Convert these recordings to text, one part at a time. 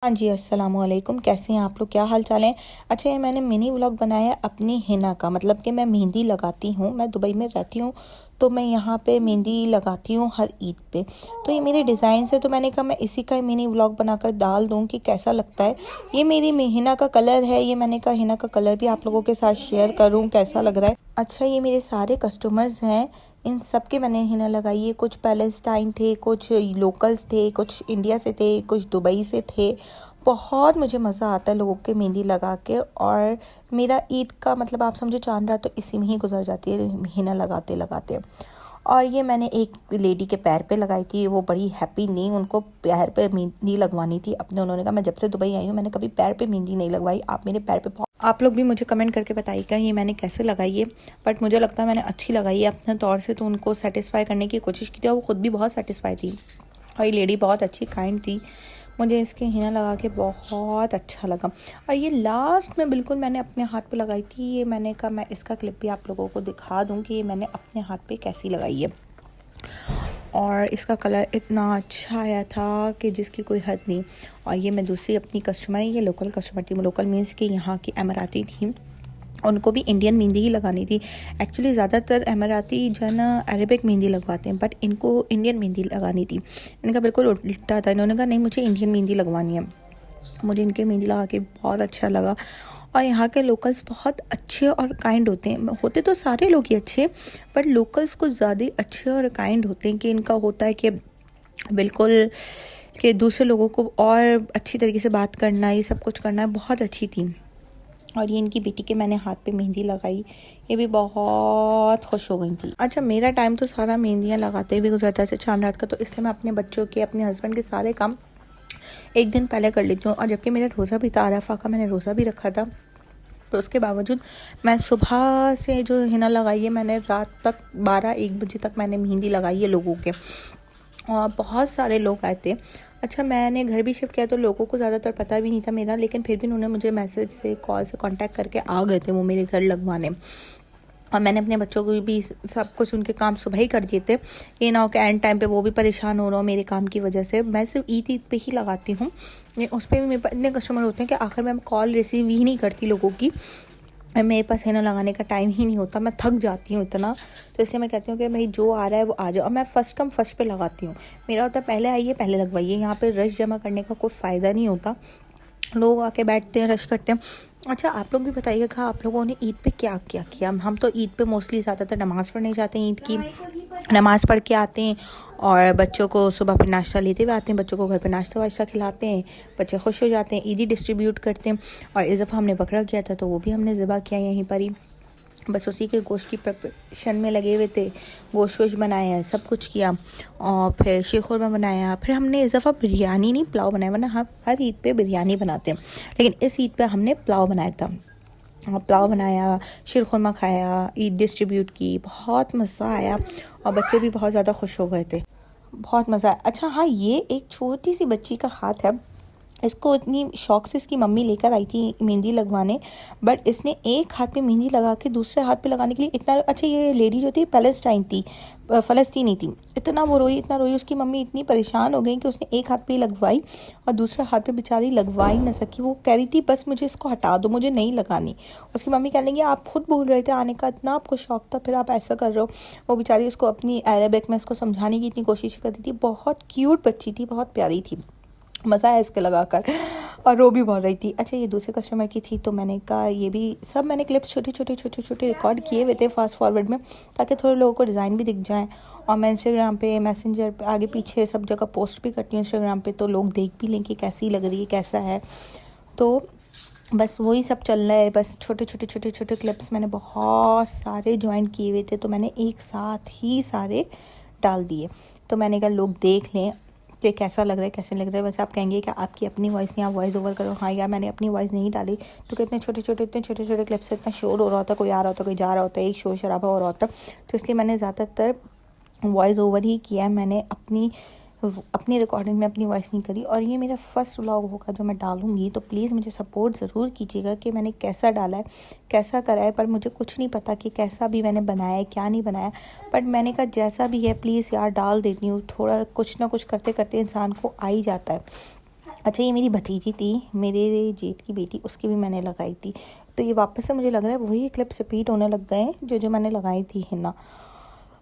हाँ जी, अस्सलामुअलैकुम। कैसे हैं आप लोग, क्या हाल चाल है। अच्छा, ये मैंने मिनी व्लॉग बनाया है अपनी हिना का। मतलब कि मैं मेहंदी लगाती हूँ, मैं दुबई में रहती हूँ तो मैं यहाँ पे मेहंदी लगाती हूँ हर ईद पे। तो ये मेरे डिज़ाइन है, तो मैंने कहा मैं इसी का मिनी व्लॉग बनाकर डाल दूँ कि कैसा लगता है। ये मेरी हिना का कलर है, ये मैंने कहा हिना का कलर भी आप लोगों के साथ शेयर करूँ कैसा लग रहा है। अच्छा, ये मेरे सारे कस्टमर्स हैं, इन सब के मैंने हिना लगाई है। कुछ पैलेस्टाइन थे, कुछ लोकल्स थे, कुछ इंडिया से थे, कुछ दुबई से थे। बहुत मुझे मज़ा आता है लोगों के मेहंदी लगा के। और मेरा ईद का मतलब आप समझो चांद रात तो इसी में ही गुजर जाती है हिना लगाते लगाते। और ये मैंने एक लेडी के पैर पे लगाई थी, वो बड़ी हैप्पी नहीं, उनको पैर पे मेहंदी लगवानी थी अपने। उन्होंने कहा मैं जब से दुबई आई हूँ मैंने कभी पैर पे मेहंदी नहीं लगवाई, आप मेरे पैर पे। आप लोग भी मुझे कमेंट करके बताइएगा ये मैंने कैसे लगाई है। बट मुझे लगता है मैंने अच्छी लगाई है अपने तौर से, तो उनको सेटिस्फाई करने की कोशिश की थी और वो खुद भी बहुत सेटिस्फाई थी। और ये लेडी बहुत अच्छी काइंड थी, मुझे इसके हिना लगा के बहुत अच्छा लगा। और ये लास्ट में बिल्कुल मैंने अपने हाथ पे लगाई थी, ये मैंने कहा मैं इसका क्लिप भी आप लोगों को दिखा दूँ कि ये मैंने अपने हाथ पे कैसी लगाई है। और इसका कलर इतना अच्छा आया था कि जिसकी कोई हद नहीं। और ये मैं दूसरी अपनी कस्टमर है, ये लोकल कस्टमर थी, लोकल मीन्स कि यहाँ की अमराती थी, उनको भी इंडियन मेहंदी ही लगानी थी। एक्चुअली ज़्यादातर अमराती जो है ना अरेबिक मेहंदी लगवाते हैं, बट इनको इंडियन मेहंदी लगानी थी। इनका बिल्कुल उल्टा था, इन्होंने कहा नहीं मुझे इंडियन मेहंदी लगवानी है। मुझे इनके मेहंदी लगा के बहुत अच्छा लगा। और यहाँ के लोकल्स बहुत अच्छे और काइंड होते हैं, होते तो सारे लोग ही अच्छे, बट लोकल्स कुछ ज़्यादा अच्छे और काइंड होते हैं कि इनका होता है कि बिल्कुल कि दूसरे लोगों को और अच्छी तरीके से बात करना, ये सब कुछ करना बहुत अच्छी थी। और ये इनकी बेटी के मैंने हाथ पे मेहंदी लगाई, ये भी बहुत खुश हो गई थी। अच्छा, मेरा टाइम तो सारा मेहंदियाँ लगाते भी गुजरता था चांद रात का, तो इसलिए मैं अपने बच्चों के अपने हस्बैंड के सारे काम एक दिन पहले कर लेती हूँ। और जबकि मेरा रोज़ा भी था, अरफा का मैंने रोज़ा भी रखा था, तो उसके बावजूद मैं सुबह से जो हिना लगाई है मैंने रात तक 12-1 बजे तक मैंने मेहंदी लगाई है लोगों के। और बहुत सारे लोग आए थे। अच्छा, मैंने घर भी शिफ्ट किया तो लोगों को ज़्यादातर पता भी नहीं था मेरा, लेकिन फिर भी उन्होंने मुझे मैसेज से कॉल से कांटेक्ट करके आ गए थे वो मेरे घर लगवाने। और मैंने अपने बच्चों को भी सब कुछ उनके काम सुबह ही कर दिए थे, ये ना हो कि एंड टाइम पे वो भी परेशान हो रहा हो मेरे काम की वजह से। मैं सिर्फ ईद पे ही लगाती हूँ, उस पर भी मेरे पास इतने कस्टमर होते हैं कि आखिर मैं कॉल रिसीव ही नहीं करती लोगों की, मेरे पास हिना लगाने का टाइम ही नहीं होता, मैं थक जाती हूँ इतना। तो इसलिए मैं कहती हूँ कि भाई जो आ रहा है वो आ जाओ। और मैं फ़र्स्ट कम फर्स्ट पे लगाती हूँ, मेरा होता है पहले आइए पहले लगवाइए। यहाँ पे रश जमा करने का कोई फ़ायदा नहीं होता, लोग आके बैठते हैं रश करते हैं। अच्छा, आप लोग भी बताइएगा आप लोगों ने ईद पे क्या क्या किया। हम तो ईद पे मोस्टली ज़्यादातर नमाज़ पढ़ने जाते हैं, ईद की नमाज़ पढ़ के आते हैं और बच्चों को सुबह फिर नाश्ता लेते हुए आते हैं, बच्चों को घर पे नाश्ता वाश्ता खिलाते हैं, बच्चे खुश हो जाते हैं, ईदी डिस्ट्रीब्यूट करते हैं। और इस दफ़ा हमने बकरा किया था तो वो भी हमने ज़िबा किया यहीं पर ही, बस उसी के गोश्त की प्रिपरेशन में लगे हुए थे। गोश्त वोश बनाया, सब कुछ किया और फिर शीर खुरमा बनाया। फिर हमने इस दफ़ा बिरयानी नहीं पुलाव बनाया, वरना हम हर ईद पे बिरयानी बनाते हैं, लेकिन इस ईद पे हमने पुलाव बनाया था। पुलाव बनाया, शीर खुरमा खाया, ईद डिस्ट्रीब्यूट की, बहुत मज़ा आया और बच्चे भी बहुत ज़्यादा खुश हो गए थे, बहुत मज़ा आया। अच्छा हाँ, ये एक छोटी सी बच्ची का हाथ है, इसको इतनी शौक से इसकी मम्मी लेकर आई थी मेहंदी लगवाने, बट इसने एक हाथ पे मेहंदी लगा के दूसरे हाथ पे लगाने के लिए इतना अच्छा, ये लेडी जो थी पैलेस्टाइन थी, फ़लस्तीनी थी, इतना वो रोई इतना रोई, उसकी मम्मी इतनी परेशान हो गई कि उसने एक हाथ पे लगवाई और दूसरे हाथ पे बेचारी लगवा ही ना सकी। वो कह रही थी बस मुझे इसको हटा दो, मुझे नहीं लगानी। उसकी मम्मी कह लेंगे आप खुद बोल रहे थे आने का, इतना आपको शौक था, फिर आप ऐसा कर रहे हो। वो बेचारी उसको अपनी अरेबिक में उसको समझाने की इतनी कोशिश कर रही थी, बहुत क्यूट बच्ची थी, बहुत प्यारी थी, मज़ा आया इसके लगाकर और रो भी बहुत रही थी। अच्छा, ये दूसरे कस्टमर की थी तो मैंने कहा ये भी सब मैंने क्लिप्स छोटे छोटे रिकॉर्ड किए हुए थे फास्ट फॉरवर्ड में, ताकि थोड़े लोगों को डिज़ाइन भी दिख जाए। और मैं इंस्टाग्राम पे मैसेंजर पे आगे पीछे सब जगह पोस्ट भी करती हूँ इंस्टाग्राम पे, तो लोग देख भी लें कि कैसी लग रही है कैसा है। तो बस वही सब चल रहा है, बस छोटे क्लिप्स मैंने बहुत सारे ज्वाइन किए हुए थे, तो मैंने एक साथ ही सारे डाल दिए। तो मैंने कहा लोग देख लें कि कैसा लग रहा है कैसे लग रहा है। वैसे आप कहेंगे कि आपकी अपनी वॉइस नहीं, आप वॉइस ओवर करो। हाँ यार, मैंने अपनी वॉइस नहीं डाली तो कितने छोटे छोटे क्लिप्स से इतना शोर हो रहा होता, कोई आ रहा होता कोई जा रहा होता, एक शोर शराबा हो रहा होता, तो इसलिए मैंने ज़्यादातर वॉइस ओवर ही किया है। मैंने अपनी रिकॉर्डिंग में अपनी वॉइस नहीं करी। और ये मेरा फर्स्ट व्लॉग होगा जो मैं डालूँगी, तो प्लीज़ मुझे सपोर्ट ज़रूर कीजिएगा कि मैंने कैसा डाला है कैसा करा है। पर मुझे कुछ नहीं पता कि कैसा भी मैंने बनाया है क्या नहीं बनाया, बट मैंने कहा जैसा भी है प्लीज़ यार डाल देती हूँ, थोड़ा कुछ ना कुछ करते करते इंसान को आ ही जाता है। अच्छा, ये मेरी भतीजी थी, मेरे जेठ की बेटी, उसकी भी मैंने लगाई थी। तो ये वापस से मुझे लग रहा है वही क्लिप्स रिपीट होने लग गए हैं जो जो मैंने लगाई थी हिना।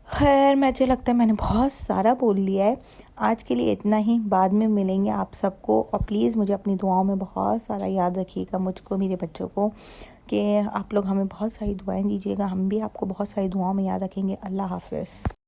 खैर मुझे लगता है मैंने बहुत सारा बोल लिया है, आज के लिए इतना ही। बाद में मिलेंगे आप सबको, और प्लीज़ मुझे अपनी दुआओं में बहुत सारा याद रखिएगा, मुझको, मेरे बच्चों को, कि आप लोग हमें बहुत सारी दुआएं दीजिएगा, हम भी आपको बहुत सारी दुआओं में याद रखेंगे। अल्लाह हाफ़िज़।